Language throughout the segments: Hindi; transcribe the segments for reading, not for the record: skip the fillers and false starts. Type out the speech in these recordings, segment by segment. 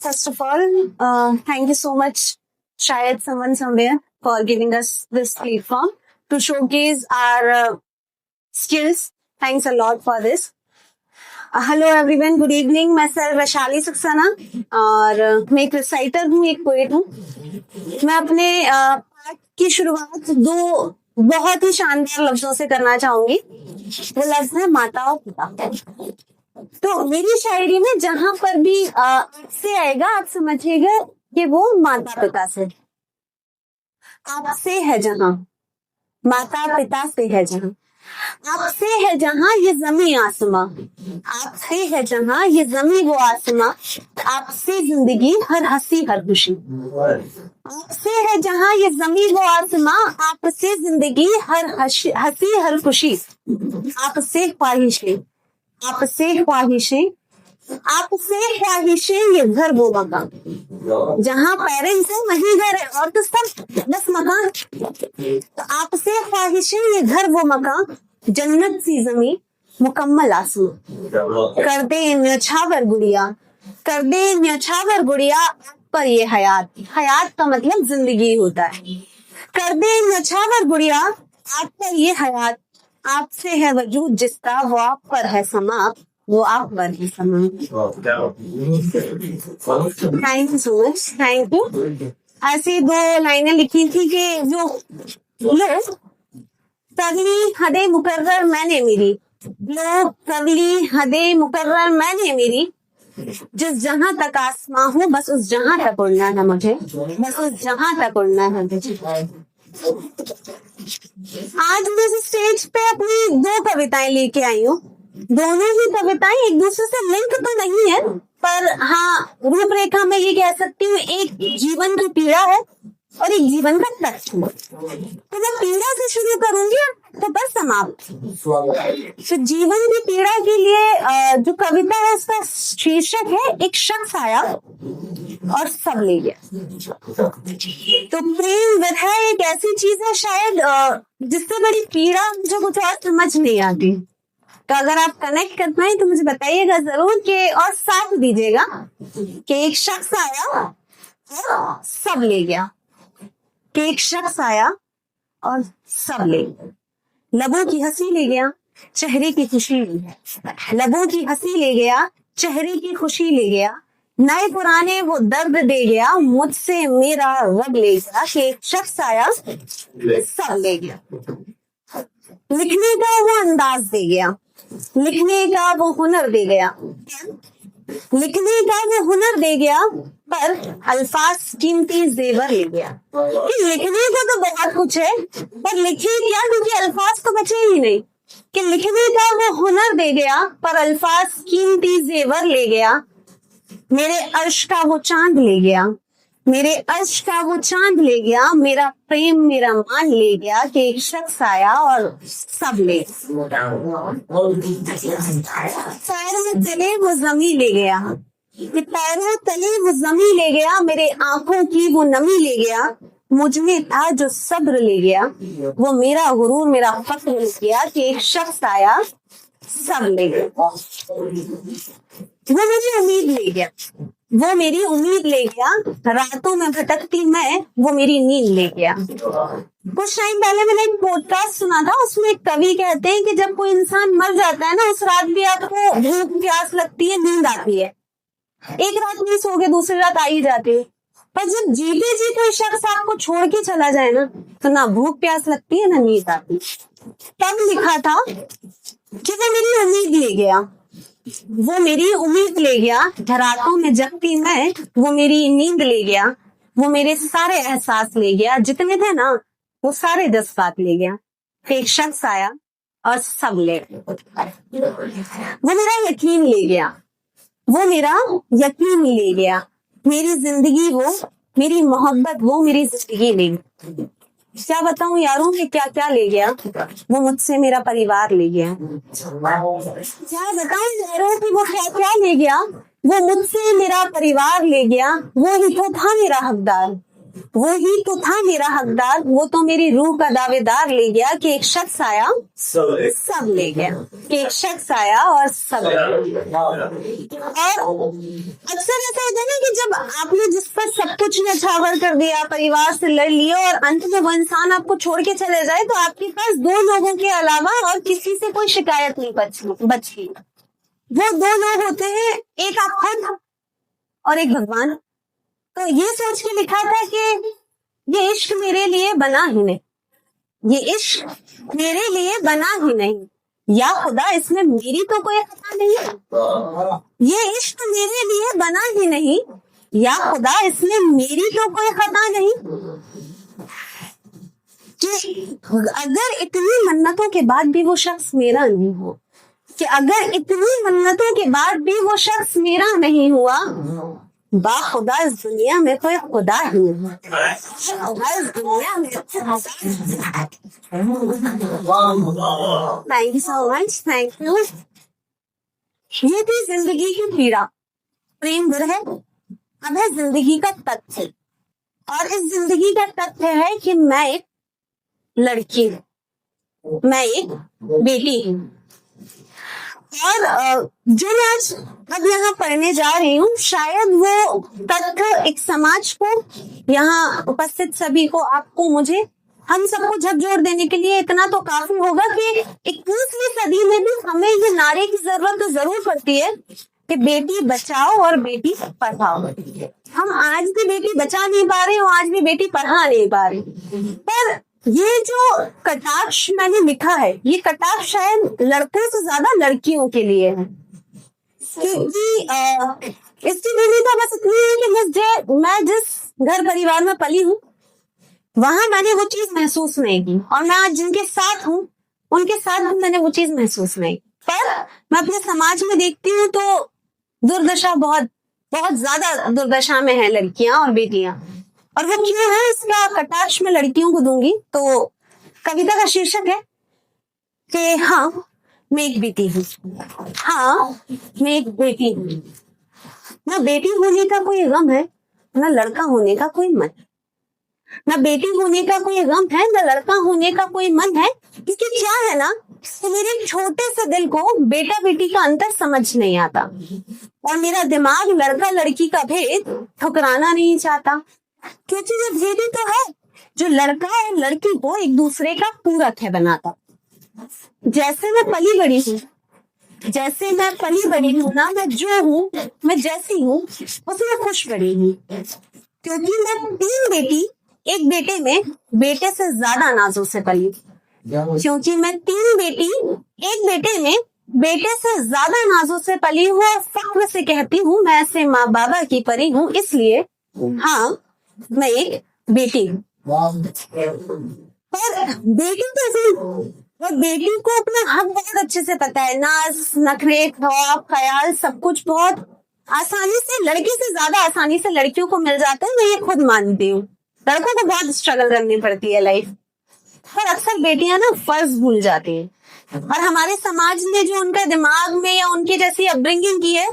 First of all, thank you so much, Shayad, someone somewhere, for giving us this platform to showcase our skills. Thanks a lot for this. Hello everyone, good evening. मैं सर वैशाली सक्सेना और मैं एक रिसाइटर हूँ, एक पोएट हूँ। मैं अपने पाठ की शुरुआत दो बहुत ही शानदार लफ्जों से करना चाहूंगी। वो लफ्ज है माता और पिता। तो मेरी शायरी में जहां पर भी से आएगा, आप समझिएगा कि वो माता पिता से, आपसे है जहां, माता पिता से है जहां, आपसे है जहां ये जमी आसमां, आपसे है जहां ये जमी वो आसमां, आपसे जिंदगी हर हंसी हर खुशी, आपसे है जहां ये जमी वो आसमां, आपसे जिंदगी हर हंसी हर खुशी, आपसे ख्वाहिशें, आपसे ख्वाहिशें, आपसे ख्वाहिशें, ये घर वो मकान जहां पेरेंट्स है वही घर है, और तो सब बस मकान। तो आपसे ख्वाहिशें, ये घर वो मकान, जन्नत सी जमी मुकम्मल आसमां, कर दे न्यौछावर गुड़िया, कर दे न्यौछावर गुड़िया, आप पर ये हयात, हयात का मतलब जिंदगी होता है, कर दे न्यौछावर गुड़िया, आप पर ये हयात, आपसे है वजूद जिसका, वो आप पर है समा, वो आप पर है समा। Thank you so much, thank you. ऐसी दो लाइनें लिखी थी कि जो लोग तगली हदे मुकर्रर मैंने मेरी, लोग तगली हदे मुकर्रर मैंने मेरी, जिस जहां तक आसमां हो बस उस जहां तक उड़ना है मुझे, बस उस जहां तक उड़ना है मुझे। आज मैं इस स्टेज पे अपनी दो कविताएं लेके आई हूँ। दोनों ही कविताएं एक दूसरे से लिंक तो नहीं है, पर हाँ रूपरेखा में ये कह सकती हूँ, एक जीवन की पीड़ा है और एक जीवन का तथ्य। तो मैं पीड़ा से शुरू करूंगी तो बस समाप्त। तो जीवन की पीड़ा के लिए जो कविता है उसका शीर्षक है, एक शख्स आया और सब ले गया। तो प्रेम विरह एक ऐसी चीज है शायद जिससे बड़ी पीड़ा मुझे कुछ और समझ नहीं आती। तो अगर आप कनेक्ट कर पाए तो मुझे बताइएगा जरूर कि, और साथ दीजिएगा कि एक शख्स आया और सब ले गया, कि एक शख्स आया और सब ले गया। लबों की हंसी ले गया, चेहरे की खुशी ले गया, लबों की हंसी ले गया, चेहरे की खुशी ले गया, नए पुराने वो दर्द दे गया, मुझसे मेरा रब ले गया, कि एक शख्स आया सब ले गया। लिखने का वो अंदाज दे गया, लिखने का वो हुनर दे गया, लिखने का वो हुनर दे गया, पर अल्फाज कीमती जेवर ले गया। कि लिखने का तो बहुत कुछ है, पर लिखे क्या, क्योंकि अल्फाज तो बचे ही नहीं। कि लिखने का वो हुनर दे गया, पर अल्फाज कीमती जेवर ले गया, मेरे अर्श का वो चांद ले गया, मेरे अर्श का वो चांद ले गया, मेरा प्रेम मेरा मान ले गया, कि एक शख्स आया और सब ले। पैरों तले वो जमी ले गया, कि पैरों तले वो जमी ले गया, मेरे आंखों की वो नमी ले गया, मुझ में था जो सब्र ले गया, वो मेरा गुरूर मेरा फख्र ले गया, कि एक शख्स आया सब ले गया। वो मेरी उम्मीद ले गया, वो मेरी उम्मीद ले गया, रातों में भटकती मैं, वो मेरी नींद ले गया। कुछ टाइम पहले मैंने एक पॉडकास्ट सुना था, उसमें एक कवि कहते हैं कि जब कोई इंसान मर जाता है ना, उस रात भी आपको भूख प्यास लगती है, नींद आती है, एक रात नहीं सो के दूसरी रात आ ही जाती है। पर जब जीते जी कोई शख्स आपको छोड़ के चला जाए ना, तो ना भूख प्यास लगती है ना नींद आती। तब लिखा था कि वो मेरी उम्मीद ले गया, वो मेरी उम्मीद ले गया, रातों में जगती मैं, वो मेरी नींद ले गया, वो मेरे सारे एहसास ले गया, जितने थे ना वो सारे जज्बात ले गया। एक शख्स आया और सब ले गया। वो मेरा यकीन ले गया, वो मेरा यकीन ले गया, मेरी जिंदगी वो, मेरी मोहब्बत वो, मेरी जिंदगी ले गई। क्या बताऊं यारों में क्या क्या ले गया, वो मुझसे मेरा परिवार ले गया। क्या बताऊं यारों की वो क्या क्या ले गया, वो मुझसे मेरा परिवार ले गया, वो ही तो था मेरा हकदार, वो ही तो था मेरा हकदार, वो तो मेरी रूह का दावेदार ले गया कि एक शख्स आया सब ले गया, कि एक शख्स आया और सब ले गया। और अक्सर ऐसा होता है ना कि जब आपने जिस पर सब कुछ न्यौछावर कर दिया, परिवार से लड़ लिया और अंत में वो इंसान आपको छोड़ के चले जाए, तो आपके पास दो लोगों के अलावा और किसी से कोई शिकायत नहीं बची। वो दो लोग होते हैं, एक आप खुद और एक भगवान। तो ये सोच के लिखा था कि ये इश्क मेरे लिए बना ही नहीं, ये इश्क मेरे लिए बना ही नहीं, या खुदा इसमें मेरी तो कोई खता नहीं। ये इश्क मेरे लिए बना ही नहीं, या खुदा इसमें मेरी तो कोई खता नहीं। कि अगर इतनी मन्नतों के बाद भी वो शख्स मेरा नहीं हो, कि अगर इतनी मन्नतों के बाद भी वो शख्स मेरा नहीं हुआ, बाखुदा इस दुनिया में कोई खुदा ही नहीं। Thank you so much, thank you. ये थी जिंदगी की पीड़ा, प्रेम विरह। अब है जिंदगी का तथ्य, और इस जिंदगी का तथ्य है कि मैं एक लड़की हूँ, मैं एक बेटी हूँ। और जो मैं आज अब यहाँ पढ़ने जा रही हूँ, शायद वो तथ्य एक समाज को, यहाँ उपस्थित सभी को, आपको, मुझे, हम सबको झकझोर देने के लिए इतना तो काफी होगा कि 21वीं सदी में भी हमें ये नारे की जरूरत तो जरूर पड़ती है कि बेटी बचाओ और बेटी पढ़ाओ। हम आज भी बेटी बचा नहीं पा रहे, और आज भी बेटी पढ़ा नहीं पा रहे। पर ये जो कटाक्ष मैंने लिखा है, ये कटाक्ष शायद लड़कों से ज्यादा लड़कियों के लिए है, क्योंकि इसकी विविधता बस इतनी है कि मैं जिस घर परिवार में पली हूँ, वहां मैंने वो चीज महसूस नहीं की, और मैं आज जिनके साथ हूँ उनके साथ भी मैंने वो चीज महसूस नहीं। पर मैं अपने समाज में देखती हूँ तो दुर्दशा, बहुत बहुत ज्यादा दुर्दशा में है लड़कियां और बेटियां। और वो क्यों है, इसका कटाक्ष में लड़कियों को दूंगी। तो कविता का शीर्षक है कि हाँ मैं एक बेटी हूँ, हाँ मैं एक बेटी हूँ। ना बेटी होने का कोई गम है, ना लड़का होने का कोई मन। ना बेटी होने का कोई गम है, ना लड़का होने का कोई मन है। क्योंकि क्या है ना, तो मेरे छोटे से दिल को बेटा बेटी का अंतर समझ नहीं आता, और मेरा दिमाग लड़का लड़की का भेद ठुकराना नहीं चाहता। क्योंकि ये भेद ही तो है जो लड़का और लड़की को एक दूसरे का पूरक है बनाता। जैसे मैं पली बड़ी हूँ, जैसे मैं पली बड़ी हूँ ना, मैं जो हूँ, मैं जैसी हूँ उसमें खुश बड़ी हूँ। क्योंकि मैं 3 बेटी एक बेटे में बेटे से ज्यादा नाजों से पली। क्योंकि मैं 3 बेटी एक बेटे में बेटे से ज्यादा नाजों से पली हूँ, और फख्र से कहती हूँ मैं ऐसे माँ बाबा की परी हूँ। इसलिए हाँ मैं एक बेटी हूँ। पर बेटी तो और बेटी को अपना हक बहुत अच्छे से पता है। नाज, नखरे, ख्वाब, ख्याल सब कुछ बहुत आसानी से, लड़के से ज्यादा आसानी से लड़कियों को मिल जाता है। मैं ये खुद मानती हूँ। लड़कों को बहुत स्ट्रगल करनी पड़ती है लाइफ, पर अक्सर बेटियां ना फर्ज भूल जाती हैं। और हमारे समाज ने जो उनका दिमाग में या उनकी जैसी अपब्रिंगिंग की है,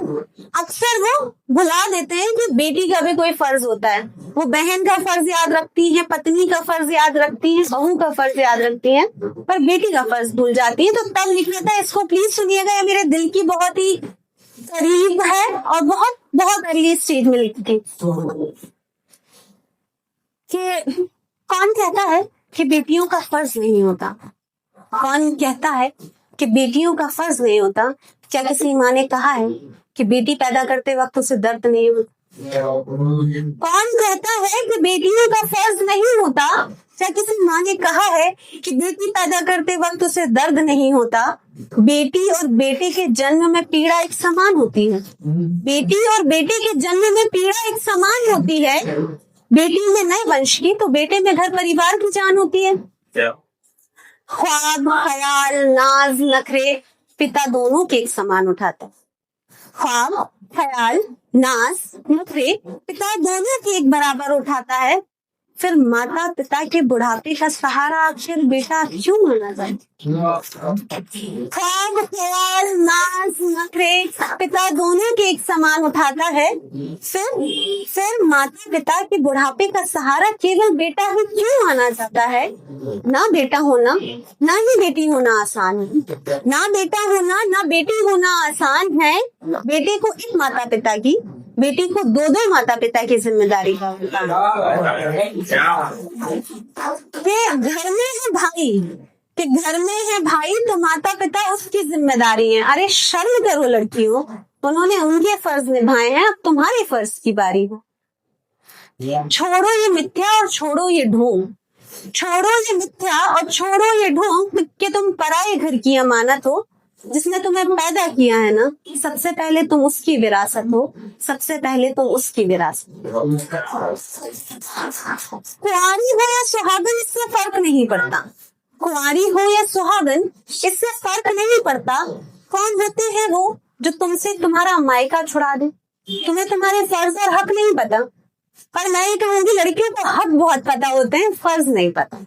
अक्सर वो भुला देते हैं कि बेटी का भी कोई फर्ज होता है। वो बहन का फर्ज याद रखती है, पत्नी का फर्ज याद रखती है, बहू का फर्ज याद रखती है, पर बेटी का फर्ज भूल जाती है। तो तब लिखा था, इसको प्लीज सुनिएगा, ये मेरे दिल की बहुत ही करीब है और बहुत बहुत अर्ली स्टेज में लिखी थी कि कौन कहता है कि बेटियों का फर्ज नहीं होता? कौन कहता है कि बेटियों का फर्ज नहीं होता? क्या किसी माँ ने कहा है कि बेटी पैदा करते वक्त उसे दर्द नहीं होता? कौन कहता है कि बेटियों का फर्ज नहीं होता? क्या किसी माँ ने कहा है कि बेटी पैदा करते वक्त उसे दर्द नहीं होता? बेटी और बेटे के जन्म में पीड़ा एक समान होती है। बेटी और बेटे के जन्म में पीड़ा एक समान होती है। बेटी में नए वंश की तो बेटे में घर परिवार की जान होती है। ख्वाब, ख्याल, नाज, नखरे पिता दोनों के एक समान उठाता है। ख्वाब, ख्याल, नाज, नखरे पिता दोनों के एक बराबर उठाता है। फिर माता पिता के बुढ़ापे का सहारा आखिर बेटा क्यों माना जाए? ख्वाब, ख्याल, नाज, नखरे पिता दोनों के एक समान उठाता है, फिर माता पिता के बुढ़ापे का सहारा केवल बेटा ही क्यों आना चाहता है? ना बेटा होना ना ही बेटी होना आसान है, ना बेटा होना ना बेटी होना आसान है। बेटे को एक माता पिता की, बेटी को दो दो माता पिता की जिम्मेदारी का होता है। कि घर में है भाई, कि घर में है भाई तो माता पिता उसकी जिम्मेदारी है। अरे शर्म करो लड़कियों, उन्होंने उनके फर्ज निभाए हैं, अब तुम्हारे फर्ज की बारी है। छोड़ो ये मिथ्या और छोड़ो ये ढोंग, छोड़ो ये मिथ्या और छोड़ो ये ढोंग कि तुम पराये घर की अमानत हो। जिसने तुम्हें पैदा किया है ना, सबसे पहले तुम उसकी विरासत हो, सबसे पहले तुम उसकी विरासत हो। कुंवारी हो या सुहागन इससे फर्क नहीं पड़ता, कुंवारी हो या सुहागन इससे फर्क नहीं पड़ता। कौन होते हैं वो जो तुमसे तुम्हारा मायका छुड़ा दे? तुम्हें तुम्हारे फर्ज और हक नहीं पता। पर मैं ये कहूंगी लड़कियों को हक बहुत पता होते हैं, फर्ज नहीं पता।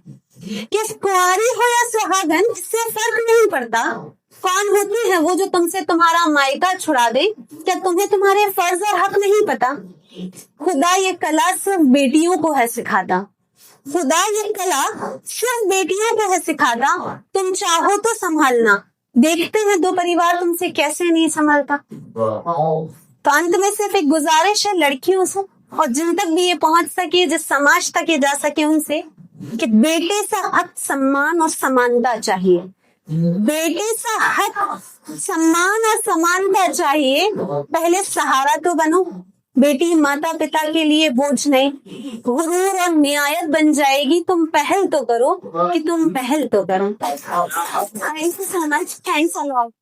कि कुंवारी हो या सुहागन इससे फर्क नहीं पड़ता। कौन होती है वो जो तुमसे तुम्हारा मायका छुड़ा दे? क्या तुम्हें तुम्हारे फर्ज और हक नहीं पता? खुदा ये कला सिर्फ बेटियों को है सिखाता, खुदा ये कला सिर्फ बेटियों को है सिखाता। तुम चाहो तो संभालना, देखते हैं दो परिवार तुमसे कैसे नहीं संभलता। तो अंत में सिर्फ एक गुजारिश है लड़कियों से, और जिन तक भी ये पहुंच सके, जिस समाज तक ये जा सके, उनसे कि बेटे से हक सम्मान और समानता चाहिए। बेटे से हक सम्मान और समानता चाहिए। पहले सहारा तो बनो, बेटी माता पिता के लिए बोझ नहीं, गुरूर और नियायत बन जाएगी। तुम पहल तो करो, कि तुम पहल तो करो। Thank you so much, thanks a lot.